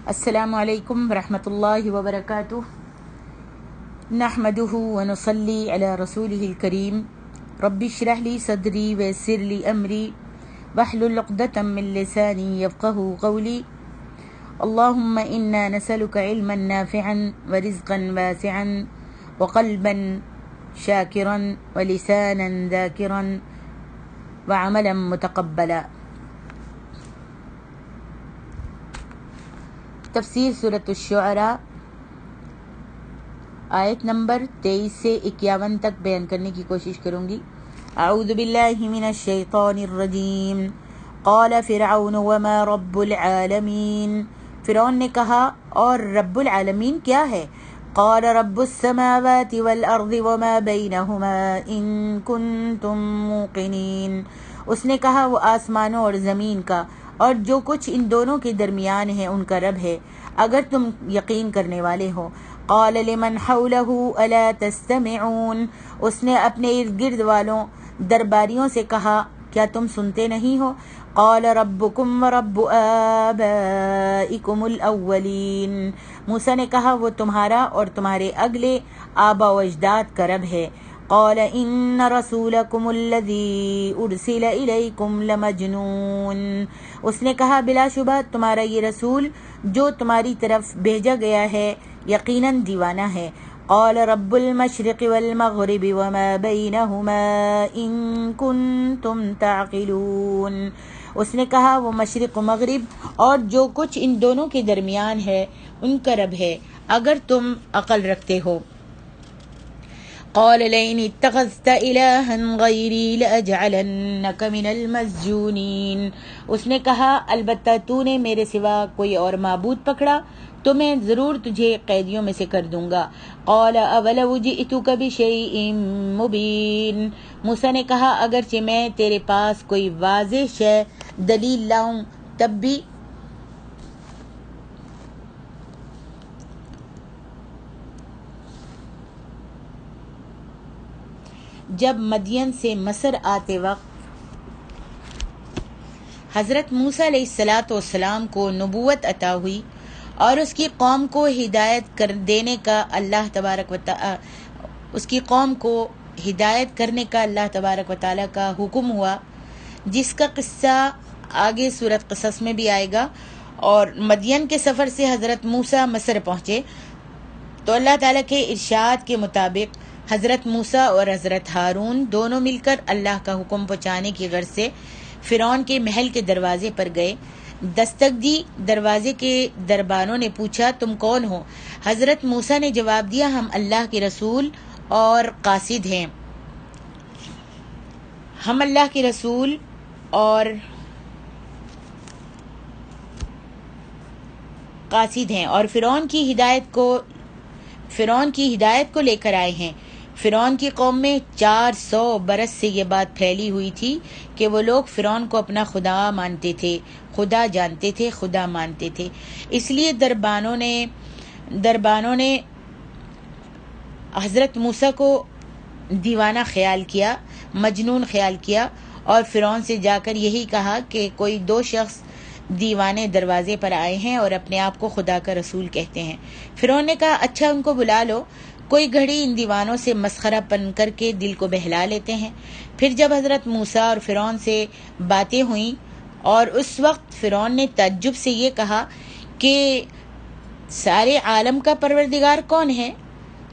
السلام علیکم ورحمۃ اللہ وبرکاتہ نحمدہ ونصلی علی رسولہ الکریم رب اشرح لی صدری ویسر لی امری واحلل عقدۃ من لسانی یفقہوا قولی اللہم انا نسألک علما نافعا ورزقا واسعا وقلبا شاکرا ولسانا ذاکرا وعملا متقبلا۔ تفسیر سورۃ الشعراء آیت نمبر 23 سے 51 تک بیان کرنے کی کوشش کروں گی۔ اعوذ باللہ من الشیطان الرجیم قال فرعون وما رب العالمین، فرعون نے کہا اور رب العالمین کیا ہے؟ قال رب السماوات والارض وما بینہما ان کنتم موقنین، اس نے کہا وہ آسمانوں اور زمین کا اور جو کچھ ان دونوں کے درمیان ہے ان کا رب ہے اگر تم یقین کرنے والے ہو۔ قال لمن حولہ الا تستمعون، اس نے اپنے ارد گرد والوں درباریوں سے کہا کیا تم سنتے نہیں ہو؟ قال ربکم ورب آبائکم الاولین، موسیٰ نے کہا وہ تمہارا اور تمہارے اگلے آبا و اجداد کا رب ہے۔ قال ان رسولکم الذی ارسل الیکم لمجنون، اس نے کہا بلا شبہ تمہارا یہ رسول جو تمہاری طرف بھیجا گیا ہے یقیناً دیوانہ ہے۔ قال رب المشرق والمغرب وما بینہما ان کنتم تعقلون، اس نے کہا وہ مشرق و مغرب اور جو کچھ ان دونوں کے درمیان ہے ان کا رب ہے اگر تم عقل رکھتے ہو۔ قال لئن اتخذت الہا غیری لاجعلنک من المسجونین، اس نے کہا البتہ تو نے میرے سوا کوئی اور معبود پکڑا تو میں ضرور تجھے قیدیوں میں سے کر دوں گا۔ قال اولو جئتک بشیء مبین، موسیٰ نے کہا اگرچہ میں تیرے پاس کوئی واضح شے دلیل لاؤں تب بھی۔ جب مدین سے مصر آتے وقت حضرت موسیٰ علیہ السلام کو نبوت عطا ہوئی اور اس کی قوم کو ہدایت کر دینے کا اللہ تبارک و تعالی اس کی قوم کو ہدایت کرنے کا اللہ تبارک و تعالی کا حکم ہوا، جس کا قصہ آگے سورۃ قصص میں بھی آئے گا۔ اور مدین کے سفر سے حضرت موسیٰ مصر پہنچے تو اللہ تعالیٰ کے ارشاد کے مطابق حضرت موسیٰ اور حضرت ہارون دونوں مل کر اللہ کا حکم پہنچانے کی غرض سے فرعون کے محل کے دروازے پر گئے۔ دستک دی، دروازے کے دربانوں نے پوچھا تم کون ہو؟ حضرت موسیٰ نے جواب دیا ہم اللہ کے رسول اور قاصد ہیں، ہم اللہ کے رسول اور قاصد ہیں اور فرعون کی ہدایت کو لے کر آئے ہیں۔ فرعون کی قوم میں 400 برس سے یہ بات پھیلی ہوئی تھی کہ وہ لوگ فرعون کو اپنا خدا مانتے تھے، خدا جانتے تھے، خدا مانتے تھے۔ اس لیے دربانوں نے حضرت موسیٰ کو دیوانہ خیال کیا، مجنون خیال کیا اور فرعون سے جا کر یہی کہا کہ کوئی 2 شخص دیوانے دروازے پر آئے ہیں اور اپنے آپ کو خدا کا رسول کہتے ہیں۔ فرعون نے کہا اچھا ان کو بلا لو، کوئی گھڑی ان دیوانوں سے مسخرہ پن کر کے دل کو بہلا لیتے ہیں۔ پھر جب حضرت موسیٰ اور فرعون سے باتیں ہوئیں اور اس وقت فرعون نے تعجب سے یہ کہا کہ سارے عالم کا پروردگار کون ہے؟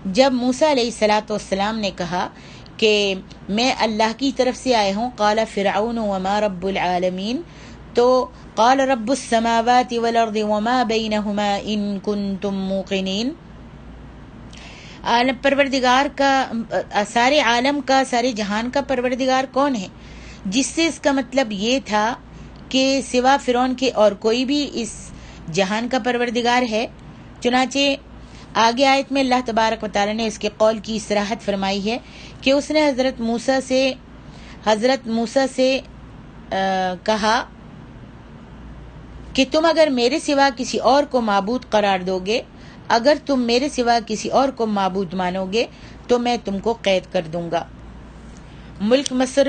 جب موسیٰ علیہ السلام نے کہا کہ میں اللہ کی طرف سے آیا ہوں، قال فرعون وما رب العالمین، تو قال رب السماوات والارض وما بینہما ان کنتم موقنین، پروردگار کا سارے عالم کا، سارے جہان کا پروردگار کون ہے؟ جس سے اس کا مطلب یہ تھا کہ سوا فرعون کے اور کوئی بھی اس جہان کا پروردگار ہے۔ چنانچہ آگے آیت میں اللہ تبارک و تعالی نے اس کے قول کی صراحت فرمائی ہے کہ اس نے حضرت موسیٰ سے کہا کہ تم اگر میرے سوا کسی اور کو معبود قرار دو گے، اگر تم میرے سوا کسی اور کو معبود مانو گے تو میں تم کو قید کر دوں گا۔ مصر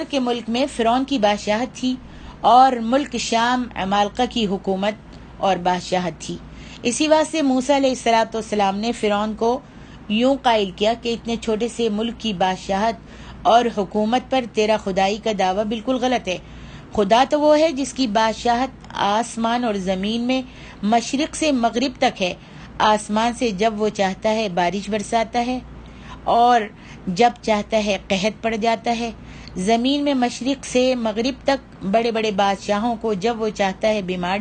کے ملک میں فرعون کی بادشاہت تھی اور ملک شام عمالقہ کی حکومت اور بادشاہت تھی۔ اسی واسطے موسیٰ علیہ السلام نے فرعون کو یوں قائل کیا کہ اتنے چھوٹے سے ملک کی بادشاہت اور حکومت پر تیرا خدائی کا دعویٰ بالکل غلط ہے۔ خدا تو وہ ہے جس کی بادشاہت آسمان اور زمین میں مشرق سے مغرب تک ہے۔ آسمان سے جب وہ چاہتا ہے بارش برساتا ہے اور جب چاہتا ہے قحط پڑ جاتا ہے۔ زمین میں مشرق سے مغرب تک بڑے بڑے بادشاہوں کو جب وہ چاہتا ہے بیمار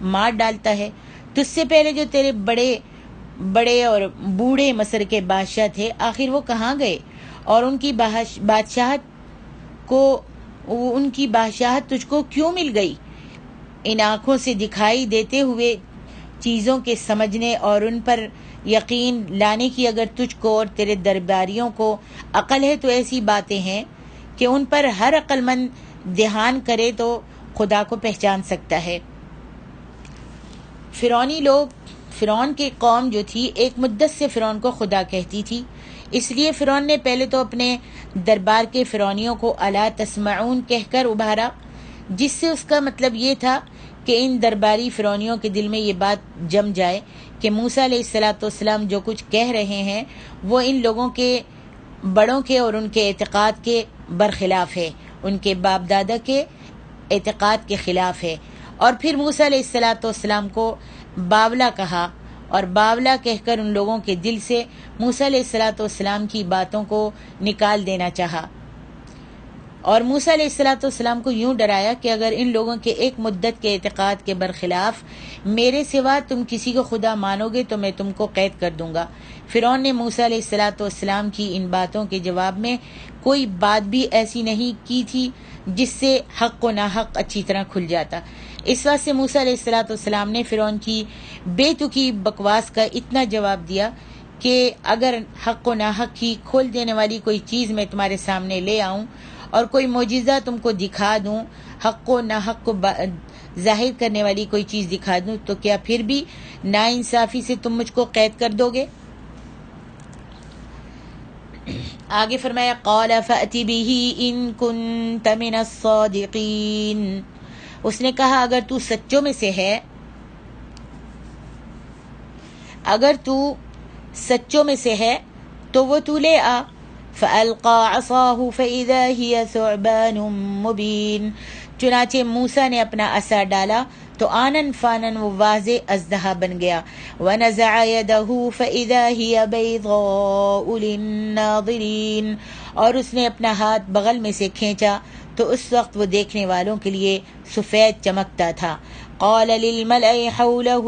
مار ڈالتا ہے۔ تجھ سے پہلے جو تیرے بڑے اور بوڑھے مصر کے بادشاہ تھے، آخر وہ کہاں گئے؟ اور ان کی بادشاہت تجھ کو کیوں مل گئی؟ ان آنکھوں سے دکھائی دیتے ہوئے چیزوں کے سمجھنے اور ان پر یقین لانے کی اگر تجھ کو اور تیرے درباریوں کو عقل ہے تو ایسی باتیں ہیں کہ ان پر ہر عقل مند دھیان کرے تو خدا کو پہچان سکتا ہے۔ فرعون کی قوم جو تھی ایک مدت سے فرعون کو خدا کہتی تھی، اس لیے فرعون نے پہلے تو اپنے دربار کے فرعونیوں کو الا تسمعون کہہ کر ابھارا، جس سے اس کا مطلب یہ تھا کہ ان درباری فرعونیوں کے دل میں یہ بات جم جائے کہ موسیٰ علیہ السلام جو کچھ کہہ رہے ہیں وہ ان لوگوں کے بڑوں کے اور ان کے اعتقاد کے برخلاف ہے، ان کے باپ دادا کے اعتقاد کے خلاف ہے۔ اور پھر موسیٰ علیہ السلام کو باولا کہا اور باولا کہہ کر ان لوگوں کے دل سے موسیٰ علیہ السلام کی باتوں کو نکال دینا چاہا، اور موسیٰ علیہ السلام کو یوں ڈرایا کہ اگر ان لوگوں کے ایک مدت کے اعتقاد کے برخلاف میرے سوا تم کسی کو خدا مانو گے تو میں تم کو قید کر دوں گا۔ فرعون نے موسیٰ علیہ السلام کی ان باتوں کے جواب میں کوئی بات بھی ایسی نہیں کی تھی جس سے حق و ناحق اچھی طرح کھل جاتا۔ اس واسطے موسیٰ علیہ السلام نے فرعون کی بے تکی بکواس کا اتنا جواب دیا کہ اگر حق و ناحق کی کھول دینے والی کوئی چیز میں تمہارے سامنے لے آؤں اور کوئی معجزہ تم کو دکھا دوں، حق و ناحق کو ظاہر کرنے والی کوئی چیز دکھا دوں، تو کیا پھر بھی ناانصافی سے تم مجھ کو قید کر دو گے؟ آگے فرمایا قال فأت به ان كنت من الصادقین، اس نے کہا اگر تو سچوں میں سے ہے، تو وہ تو لے آ۔ فألقى عصاه فإذا هي ثعبان مبين، چنانچہ موسیٰ نے اپنا عصا ڈالا تو آنن فانن وہ واضح اژدہا بن گیا۔ ونزع يده فإذا هي بيضاء للناظرين، اور اس نے اپنا ہاتھ بغل میں سے کھینچا تو اس وقت وہ دیکھنے والوں کے لیے سفید چمکتا تھا۔ قال للملأ حوله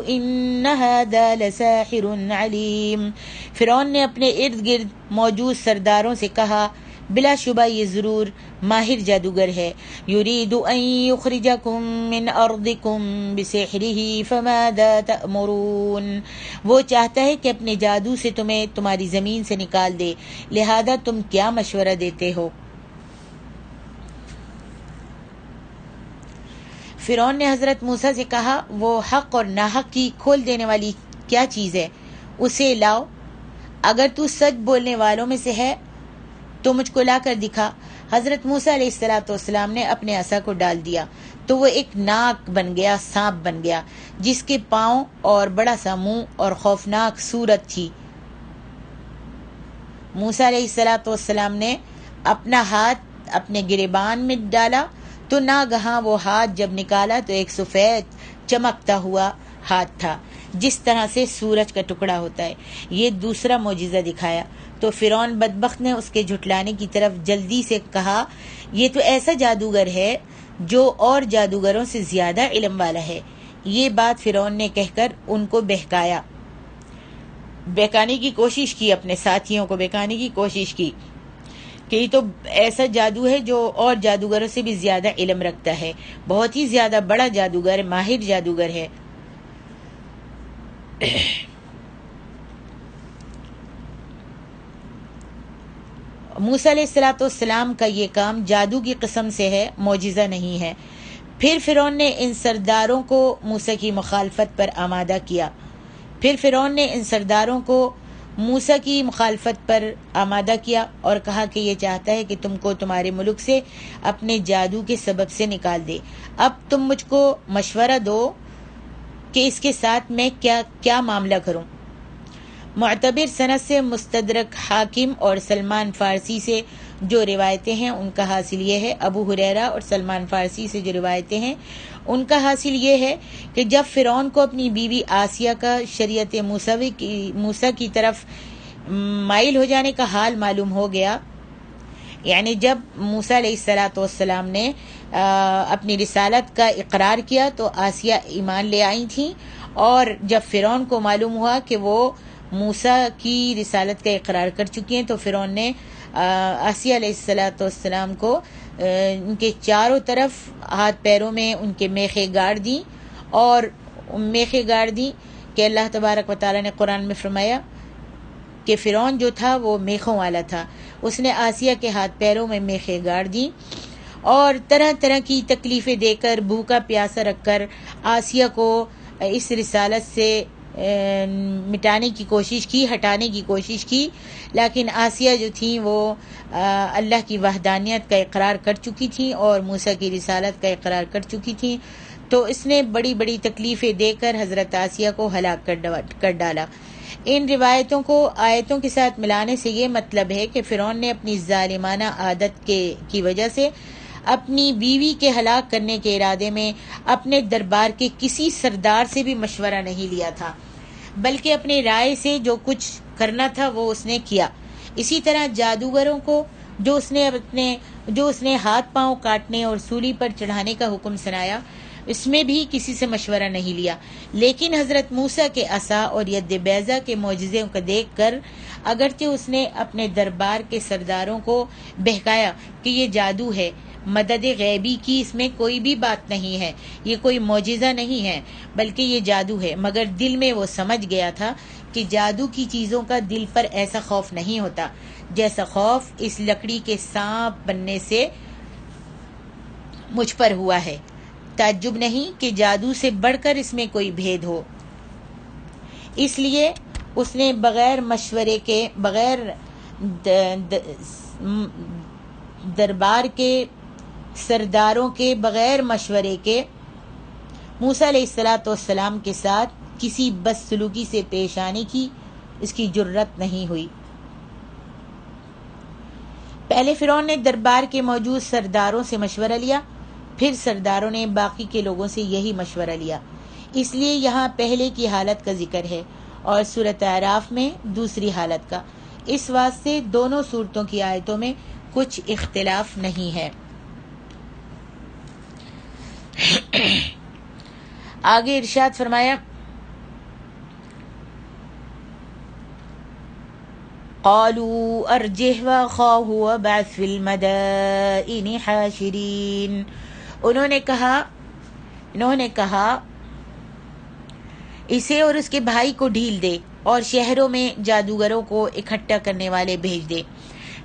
ان هذا لساحر علیم، فرعون نے اپنے ارد گرد موجود سرداروں سے کہا بلا شبہ یہ ضرور ماہر جادوگر ہے۔ یرید ان یخرجکم من ارضکم بسحرہ فماذا تأمرون، وہ چاہتا ہے کہ اپنے جادو سے تمہیں تمہاری زمین سے نکال دے، لہذا تم کیا مشورہ دیتے ہو؟ فرعون نے حضرت موسیٰ سے کہا وہ حق اور ناحق کی کھول دینے والی کیا چیز ہے، اسے لاؤ، اگر تو سچ بولنے والوں میں سے ہے تو مجھ کو لا کر دکھا۔ حضرت موسیٰ علیہ السلام نے اپنے عصا کو ڈال دیا تو وہ ایک ناک بن گیا، سانپ بن گیا، جس کے پاؤں اور بڑا سا منہ اور خوفناک صورت تھی۔ موسیٰ علیہ السلام نے اپنا ہاتھ اپنے گریبان میں ڈالا تو ناگہاں وہ ہاتھ جب نکالا تو ایک سفید چمکتا ہوا ہاتھ تھا، جس طرح سے سورج کا ٹکڑا ہوتا ہے۔ یہ دوسرا معجزہ دکھایا تو فرعون بدبخت نے اس کے جھٹلانے کی طرف جلدی سے کہا یہ تو ایسا جادوگر ہے جو اور جادوگروں سے زیادہ علم والا ہے۔ یہ بات فرعون نے کہہ کر ان کو بہکانے کی کوشش کی، اپنے ساتھیوں کو بہکانے کی کوشش کی کہ یہ تو ایسا جادو ہے جو اور جادوگروں سے بھی زیادہ علم رکھتا ہے، بہت ہی زیادہ بڑا جادوگر، ماہر جادوگر ہے۔ موسیٰ علیہ السلام کا یہ کام جادو کی قسم سے ہے، معجزہ نہیں ہے۔ پھر فرعون نے ان سرداروں کو موسیٰ کی مخالفت پر آمادہ کیا۔ پھر فرعون نے ان سرداروں کو موسیٰ کی مخالفت پر آمادہ کیا اور کہا کہ یہ چاہتا ہے کہ تم کو تمہارے ملک سے اپنے جادو کے سبب سے نکال دے۔ اب تم مجھ کو مشورہ دو کہ اس کے ساتھ میں کیا معاملہ کروں۔ معتبر سند سے مستدرک حاکم اور سلمان فارسی سے جو روایتیں ہیں ان کا حاصل یہ ہے، ابو ہریرہ اور سلمان فارسی سے جو روایتیں ہیں ان کا حاصل یہ ہے کہ جب فرعون کو اپنی بیوی آسیہ کا شریعت موسیٰ کی طرف مائل ہو جانے کا حال معلوم ہو گیا، یعنی جب موسیٰ علیہ السلام نے اپنی رسالت کا اقرار کیا تو آسیہ ایمان لے آئی تھیں، اور جب فرعون کو معلوم ہوا کہ وہ موسیٰ کی رسالت کا اقرار کر چکی ہیں تو فرعون نے آسیہ علیہ السلام کو ان کے چاروں طرف ہاتھ پیروں میں ان کے میخیں گاڑ دیں، اور میخیں گاڑ دیں کہ اللہ تبارک و تعالیٰ نے قرآن میں فرمایا کہ فرعون جو تھا وہ میخوں والا تھا، اس نے آسیہ کے ہاتھ پیروں میں میخیں گاڑ دیں اور طرح طرح کی تکلیفیں دے کر، بھوکا پیاسا رکھ کر آسیہ کو اس رسالت سے مٹانے کی کوشش کی، ہٹانے کی کوشش کی، لیکن آسیہ جو تھیں وہ اللہ کی وحدانیت کا اقرار کر چکی تھیں اور موسیٰ کی رسالت کا اقرار کر چکی تھیں، تو اس نے بڑی بڑی تکلیفیں دے کر حضرت آسیہ کو ہلاک کر ڈالا۔ ان روایتوں کو آیتوں کے ساتھ ملانے سے یہ مطلب ہے کہ فرعون نے اپنی ظالمانہ عادت کی وجہ سے اپنی بیوی کے ہلاک کرنے کے ارادے میں اپنے دربار کے کسی سردار سے بھی مشورہ نہیں لیا تھا، بلکہ اپنی رائے سے جو کچھ کرنا تھا وہ اس نے کیا۔ اسی طرح جادوگروں کو جو اس نے ہاتھ پاؤں کاٹنے اور سولی پر چڑھانے کا حکم سنایا، اس میں بھی کسی سے مشورہ نہیں لیا، لیکن حضرت موسیٰ کے عصا اور ید بیضہ کے معجزے کو دیکھ کر اگرچہ اس نے اپنے دربار کے سرداروں کو بہکایا کہ یہ جادو ہے، مدد غیبی کی اس میں کوئی بھی بات نہیں ہے، یہ کوئی معجزہ نہیں ہے بلکہ یہ جادو ہے، مگر دل میں وہ سمجھ گیا تھا کہ جادو کی چیزوں کا دل پر ایسا خوف نہیں ہوتا جیسا خوف اس لکڑی کے سانپ بننے سے مجھ پر ہوا ہے۔ تعجب نہیں کہ جادو سے بڑھ کر اس میں کوئی بھید ہو، اس لیے اس نے بغیر مشورے کے، بغیر دربار کے سرداروں کے، بغیر مشورے کے موسیٰ علیہ السلام کے ساتھ کسی بدسلوکی سے پیش آنے کی اس کی جرت نہیں ہوئی۔ پہلے فرعون نے دربار کے موجود سرداروں سے مشورہ لیا، پھر سرداروں نے باقی کے لوگوں سے یہی مشورہ لیا، اس لیے یہاں پہلے کی حالت کا ذکر ہے اور سورۃ اعراف میں دوسری حالت کا۔ اس واسطے دونوں صورتوں کی آیتوں میں کچھ اختلاف نہیں ہے۔ آگے ارشاد فرمایا، قالوا ارجه واخاه وابعث في المدائن حاشرین، انہوں نے کہا اسے اور اس کے بھائی کو ڈھیل دے اور شہروں میں جادوگروں کو اکٹھا کرنے والے بھیج دے۔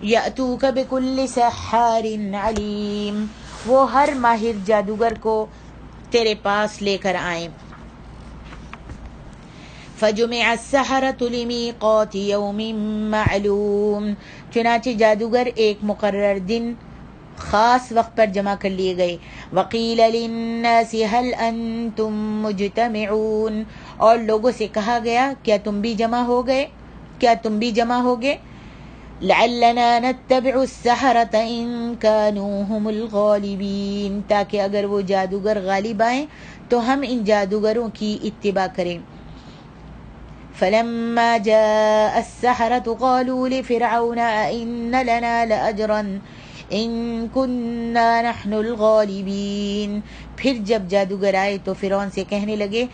یأتوک بکل سحار علیم، وہ ہر ماہر جادوگر کو تیرے پاس لے کر آئیں۔ فجمع السحرة لمیقات یوم معلوم، چنانچہ جادوگر ایک مقرر دن خاص وقت پر جمع کر لیے گئے۔ وقیل للناس هل انتم مجتمعون، اور لوگوں سے کہا گیا کیا تم بھی جمع ہو گئے؟ لعلنا نتبع السحرة ان كانوا هم الغالبین، تاکہ اگر وہ جادوگر غالب آئیں تو ہم ان جادوگروں کی اتباع کریں۔ فلما جاء السحرة قالوا لفرعون أئن لنا لأجرا ان كنا نحن الغالبین، پھر جب جادوگر آئے تو فرعون سے کہنے لگے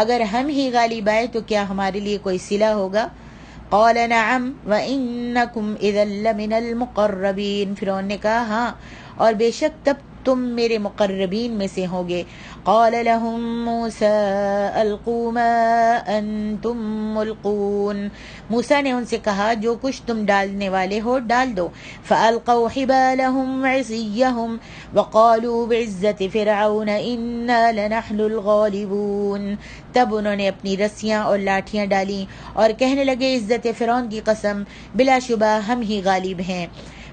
اگر ہم ہی غالب آئے تو کیا ہمارے لیے کوئی صلہ ہوگا؟ قال نعم وإنكم إذا لمن المقربین، فرعون نے کہا ہاں، اور بے شک تب تم میرے مقربین میں سے ہوگے۔ قال لهم موسیٰ القوا ما انتم ملقون، موسیٰ نے ان سے کہا جو کچھ تم ڈالنے والے ہو ڈال دو۔ فالقوا حبالهم عصیهم وقالوا بعزت فرعون انا لنحن الغالبون، تب انہوں نے اپنی رسیاں اور لاٹھیاں ڈالیں اور کہنے لگے عزت فرعون کی قسم، بلا شبہ ہم ہی غالب ہیں۔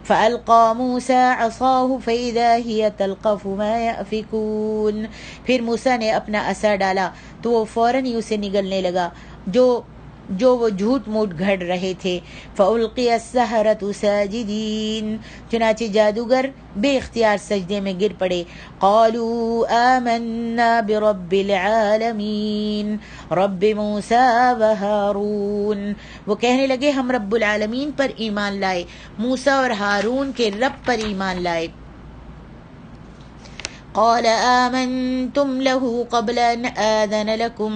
فَأَلْقَى مُوسَىٰ عَصَاهُ فَإِذَا هِيَ تَلْقَفُ مَا يَأْفِكُونَ، پھر موسیٰ نے اپنا عصا ڈالا تو وہ فوراً ہی اسے نگلنے لگا جو وہ جھوٹ موٹ گھڑ رہے تھے۔ فَأُلْقِيَ السَّحَرَةُ سَاجِدِينَ، چنانچہ جادوگر بے اختیار سجدے میں گر پڑے۔ قَالُوا آمَنَّا بِرَبِّ الْعَالَمِينَ رَبِّ مُوسَىٰ وَهَارُونَ، وہ کہنے لگے ہم رب العالمین پر ایمان لائے، موسیٰ اور ہارون کے رب پر ایمان لائے۔ قال آمنتم له قبل أن آذن لكم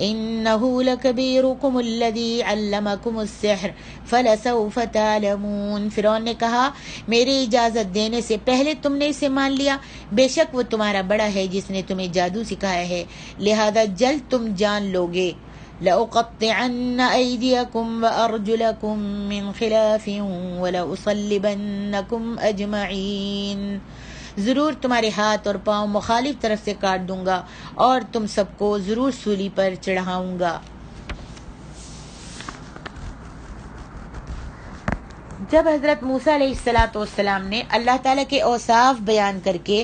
إنه لكبيركم الذي علمكم السحر فلسوف تعلمون، فرعون نے کہا میرے اجازت دینے سے پہلے تم نے اسے مان لیا، بے شک وہ تمہارا بڑا ہے جس نے تمہیں جادو سکھایا ہے، لہذا جلد تم جان لوگے۔ لَأُقَطِّعَنَّ أَيْدِيَكُمْ وَأَرْجُلَكُمْ مِنْ خِلَافٍ وَلَأُصَلِّبَنَّكُمْ أَجْمَعِينَ، ضرور تمہارے ہاتھ اور پاؤں مخالف طرف سے کاٹ دوں گا اور تم سب کو ضرور سولی پر چڑھاؤں گا۔ جب حضرت موسیٰ علیہ السلام نے اللہ تعالیٰ کے اوصاف بیان کر کے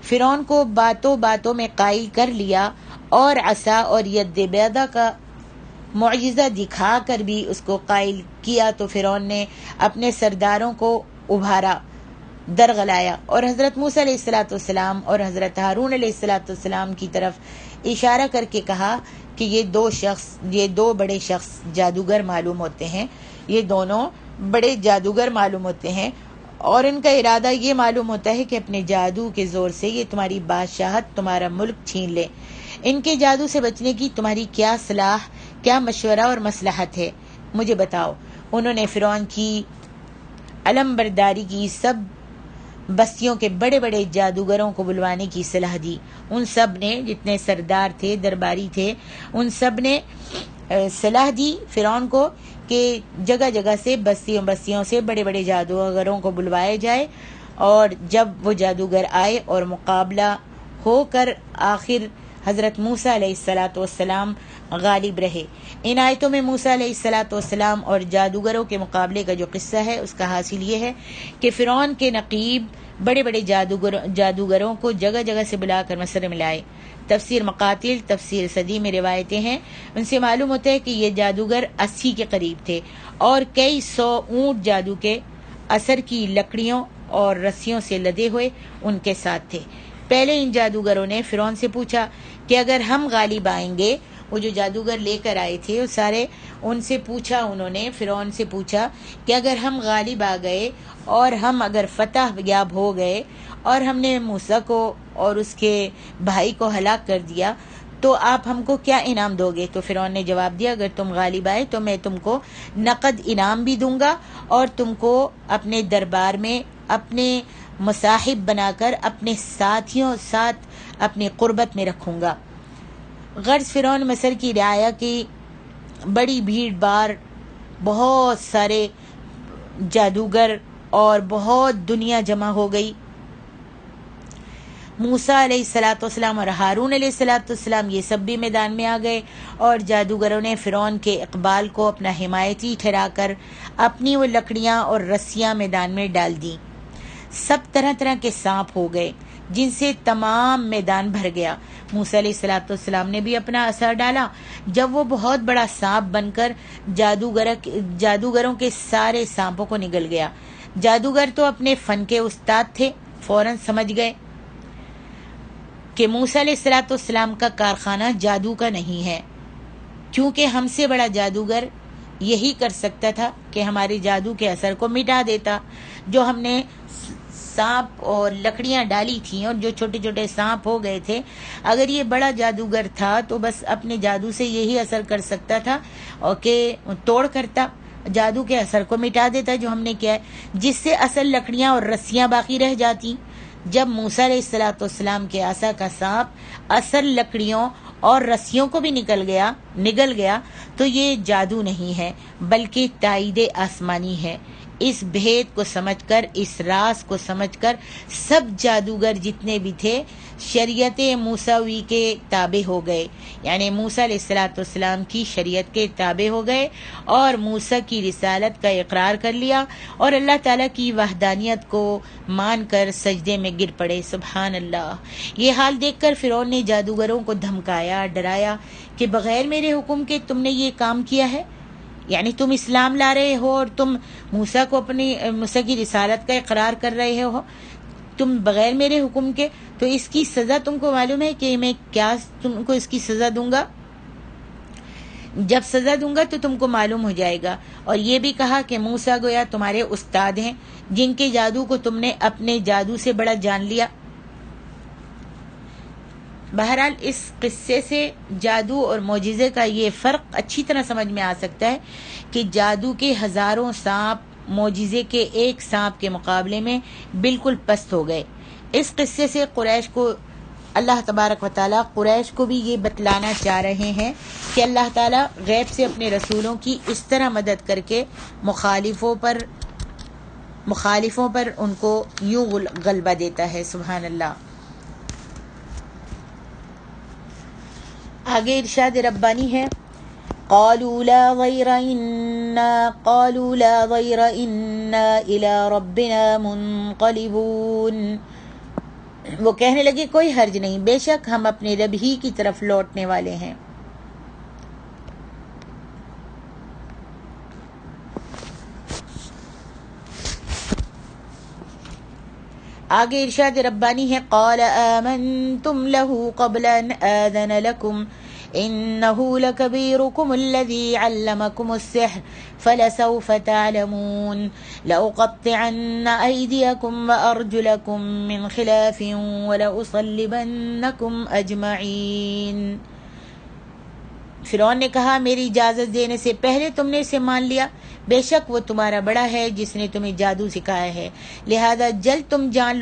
فرعون کو باتوں باتوں میں قائل کر لیا اور عصا اور ید بیضا کا معجزہ دکھا کر بھی اس کو قائل کیا، تو فرعون نے اپنے سرداروں کو ابھارا، درغلایا اور حضرت موسیٰ علیہ السلام اور حضرت ہارون علیہ السلام کی طرف اشارہ کر کے کہا کہ یہ دو بڑے شخص جادوگر معلوم ہوتے ہیں، یہ دونوں بڑے جادوگر معلوم ہوتے ہیں اور ان کا ارادہ یہ معلوم ہوتا ہے کہ اپنے جادو کے زور سے یہ تمہاری بادشاہت، تمہارا ملک چھین لے۔ ان کے جادو سے بچنے کی تمہاری کیا صلاح، کیا مشورہ اور مصلحت ہے، مجھے بتاؤ۔ انہوں نے فرعون کی علم برداری کی، سب بستیوں کے بڑے بڑے جادوگروں کو بلوانے کی صلاح دی۔ ان سب نے، جتنے سردار تھے، درباری تھے، ان سب نے صلاح دی فرعون کو کہ جگہ جگہ سے بستیوں سے بڑے بڑے جادوگروں کو بلوایا جائے، اور جب وہ جادوگر آئے اور مقابلہ ہو کر آخر حضرت موسیٰ علیہ السلام غالب رہے۔ ان آیتوں میں موسیٰ علیہ السلام اور جادوگروں کے مقابلے کا جو قصہ ہے اس کا حاصل یہ ہے کہ فرعون کے نقیب بڑے بڑے جادوگروں کو جگہ جگہ سے بلا کر مصر میں لائے۔ تفسیر مقاتل، تفسیر صدی میں روایتیں ہیں، ان سے معلوم ہوتا ہے کہ یہ جادوگر 80 کے قریب تھے اور کئی سو اونٹ جادو کے اثر کی لکڑیوں اور رسیوں سے لدے ہوئے ان کے ساتھ تھے۔ پہلے ان جادوگروں نے فرعون سے پوچھا کہ اگر ہم غالب آئیں گے، وہ جو جادوگر لے کر آئے تھے وہ سارے، انہوں نے فرعون سے پوچھا کہ اگر ہم غالب آ گئے اور ہم اگر فتح یاب ہو گئے اور ہم نے موسیٰ کو اور اس کے بھائی کو ہلاک کر دیا تو آپ ہم کو کیا انعام دو گے؟ تو فرعون نے جواب دیا اگر تم غالب آئے تو میں تم کو نقد انعام بھی دوں گا اور تم کو اپنے دربار میں اپنے مصاحب بنا کر اپنے ساتھیوں ساتھ اپنی قربت میں رکھوں گا۔ غرض فرعون مصر کی رعایا کی بڑی بھیڑ بار، بہت سارے جادوگر اور بہت دنیا جمع ہو گئی۔ موسیٰ علیہ السلام اور ہارون علیہ السلام یہ سب بھی میدان میں آ گئے اور جادوگروں نے فرعون کے اقبال کو اپنا حمایتی ٹھہرا کر اپنی وہ لکڑیاں اور رسیاں میدان میں ڈال دیں۔ سب طرح طرح کے سانپ ہو گئے جن سے تمام میدان بھر گیا۔ موسیٰ علیہ السلام نے بھی اپنا عصا ڈالا، جب وہ بہت بڑا سانپ بن کر جادوگروں کے سارے سانپوں کو نگل گیا۔ جادوگر تو اپنے فن کے استاد تھے، فوراً سمجھ گئے کہ موسیٰ علیہ السلام کا کارخانہ جادو کا نہیں ہے، کیونکہ ہم سے بڑا جادوگر یہی کر سکتا تھا کہ ہمارے جادو کے اثر کو مٹا دیتا۔ جو ہم نے سانپ اور لکڑیاں ڈالی تھیں اور جو چھوٹے چھوٹے سانپ ہو گئے تھے، اگر یہ بڑا جادوگر تھا تو بس اپنے جادو سے یہی اثر کر سکتا تھا اور کہ توڑ کرتا، جادو کے اثر کو مٹا دیتا جو ہم نے کیا ہے، جس سے اصل لکڑیاں اور رسیاں باقی رہ جاتی۔ جب موسیٰ علیہ الصلوۃ والسلام کے عصا کا سانپ اصل لکڑیوں اور رسیوں کو بھی نگل گیا تو یہ جادو نہیں ہے بلکہ تائید آسمانی ہے۔ اس بھید کو سمجھ کر، اس راز کو سمجھ کر سب جادوگر جتنے بھی تھے شریعت موسوی کے تابع ہو گئے، یعنی موسیٰ علیہ الصلوۃ والسلام کی شریعت کے تابع ہو گئے اور موسیٰ کی رسالت کا اقرار کر لیا اور اللہ تعالیٰ کی وحدانیت کو مان کر سجدے میں گر پڑے۔ سبحان اللہ۔ یہ حال دیکھ کر فرعون نے جادوگروں کو دھمکایا، ڈرایا کہ بغیر میرے حکم کے تم نے یہ کام کیا ہے، یعنی تم اسلام لا رہے ہو اور تم موسیٰ کی رسالت کا اقرار کر رہے ہو تم بغیر میرے حکم کے، تو اس کی سزا تم کو معلوم ہے کہ میں کیا تم کو اس کی سزا دوں گا؟ جب سزا دوں گا تو تم کو معلوم ہو جائے گا۔ اور یہ بھی کہا کہ موسیٰ گویا تمہارے استاد ہیں جن کے جادو کو تم نے اپنے جادو سے بڑا جان لیا۔ بہرحال اس قصے سے جادو اور معجزے کا یہ فرق اچھی طرح سمجھ میں آ سکتا ہے کہ جادو کے ہزاروں سانپ معجزے کے ایک سانپ کے مقابلے میں بالکل پست ہو گئے۔ اس قصے سے قریش کو اللہ تبارک و تعالیٰ قریش کو بھی یہ بتلانا چاہ رہے ہیں کہ اللہ تعالیٰ غیب سے اپنے رسولوں کی اس طرح مدد کر کے مخالفوں پر ان کو یوں غلبہ دیتا ہے۔ سبحان اللہ۔ آگے ارشاد ربانی ہے، قالوا لا ضیر انا الى ربنا منقلبون۔ وہ کہنے لگے کوئی حرج نہیں، بے شک ہم اپنے رب ہی کی طرف لوٹنے والے ہیں۔ آگے ارشاد ربانی ہے، قال آمنتم له قبل ان آذن لكم انه لكبيركم الذي علمكم السحر فلسوف تعلمون لأقطعن أيديكم وأرجلكم من خلاف ولأصلبنكم أجمعين۔ فرعون نے کہا میری اجازت دینے سے پہلے تم نے اسے مان لیا، بے شک وہ تمہارا بڑا ہے جس نے تمہیں جادو سکھایا ہے، لہذا جلد تم جان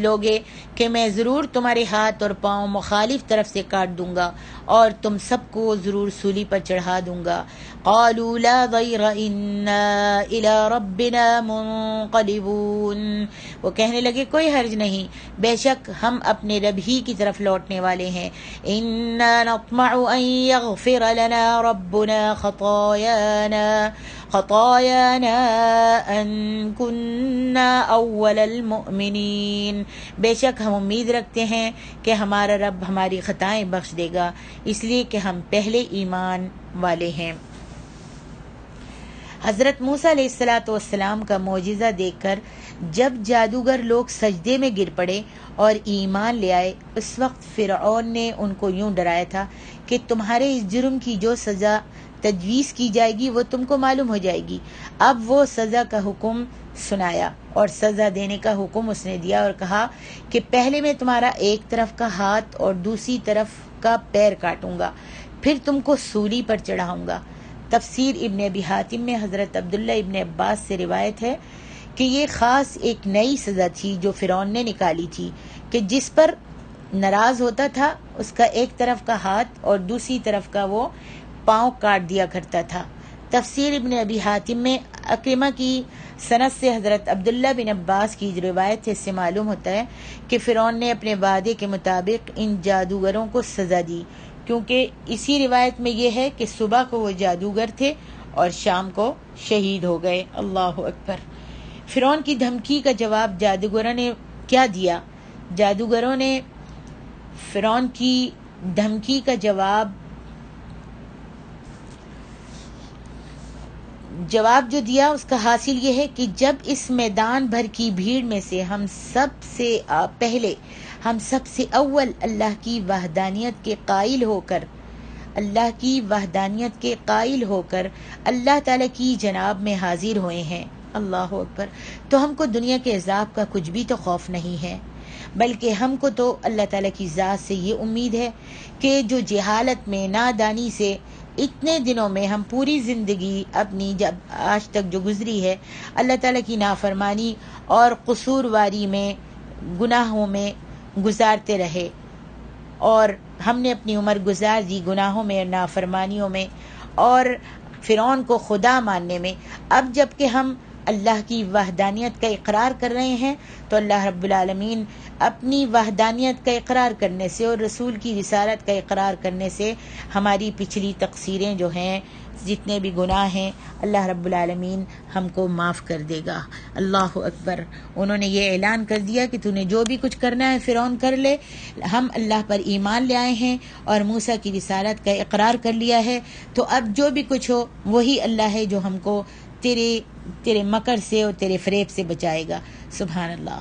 لوگے کہ میں ضرور تمہارے ہاتھ اور پاؤں مخالف طرف سے کاٹ دوں گا اور تم سب کو ضرور سولی پر چڑھا دوں گا۔ قالوا لا ضیر انا الى ربنا منقلبون۔ وہ کہنے لگے کوئی حرج نہیں، بے شک ہم اپنے رب ہی کی طرف لوٹنے والے ہیں۔ انا نطمع ان یغفر لنا ربنا خطايانا ان كنا اول المؤمنین۔ بے شک ہم امید رکھتے ہیں کہ ہمارا رب ہماری خطائیں بخش دے گا، اس لیے کہ ہم پہلے ایمان والے ہیں۔ حضرت موسیٰ علیہ الصلوۃ والسلام کا معجزہ دیکھ کر جب جادوگر لوگ سجدے میں گر پڑے اور ایمان لے آئے، اس وقت فرعون نے ان کو یوں ڈرایا تھا کہ تمہارے اس جرم کی جو سزا تجویز کی جائے گی وہ تم کو معلوم ہو جائے گی۔ اب وہ سزا کا حکم سنایا اور سزا دینے کا حکم اس نے دیا اور کہا کہ پہلے میں تمہارا ایک طرف کا ہاتھ اور دوسری طرف کا پیر کاٹوں گا، پھر تم کو سولی پر چڑھاؤں گا۔ تفسیر ابن ابی حاتم میں حضرت عبداللہ ابن عباس سے روایت ہے کہ یہ خاص ایک نئی سزا تھی جو فرعون نے نکالی تھی کہ جس پر ناراض ہوتا تھا اس کا ایک طرف کا ہاتھ اور دوسری طرف کا وہ پاؤں کاٹ دیا کرتا تھا۔ تفسیر ابن ابی حاتم میں اکرمہ کی سند سے حضرت عبداللہ بن عباس کی روایت سے معلوم ہوتا ہے کہ فرعون نے اپنے وعدے کے مطابق ان جادوگروں کو سزا دی، کیونکہ اسی روایت میں یہ ہے کہ صبح کو وہ جادوگر تھے اور شام کو شہید ہو گئے۔ اللہ اکبر۔ فرعون کی دھمکی کا جواب جادوگروں نے کیا دیا؟ جادوگروں نے فرعون کی دھمکی کا جواب جو دیا اس کا حاصل یہ ہے کہ جب اس میدان بھر کی بھیڑ میں سے ہم سب سے اول اللہ کی وحدانیت کے قائل ہو کر اللہ تعالیٰ کی جناب میں حاضر ہوئے ہیں، اللہ اکبر، تو ہم کو دنیا کے عذاب کا کچھ بھی تو خوف نہیں ہے، بلکہ ہم کو تو اللہ تعالیٰ کی ذات سے یہ امید ہے کہ جو جہالت میں نادانی سے اتنے دنوں میں ہم پوری زندگی اپنی جب آج تک جو گزری ہے اللہ تعالیٰ کی نافرمانی اور قصورواری میں گناہوں میں گزارتے رہے اور ہم نے اپنی عمر گزار دی گناہوں میں، نافرمانیوں میں اور فرعون کو خدا ماننے میں۔ اب جب کہ ہم اللہ کی وحدانیت کا اقرار کر رہے ہیں تو اللہ رب العالمین اپنی وحدانیت کا اقرار کرنے سے اور رسول کی رسالت کا اقرار کرنے سے ہماری پچھلی تقصیریں جو ہیں، جتنے بھی گناہ ہیں، اللہ رب العالمین ہم کو معاف کر دے گا۔ اللہ اکبر۔ انہوں نے یہ اعلان کر دیا کہ تو نے جو بھی کچھ کرنا ہے فرعون کر لے، ہم اللہ پر ایمان لے آئے ہیں اور موسیٰ کی رسالت کا اقرار کر لیا ہے، تو اب جو بھی کچھ ہو وہی اللہ ہے جو ہم کو تیرے مکر سے اور تیرے فریب سے بچائے گا۔ سبحان اللہ۔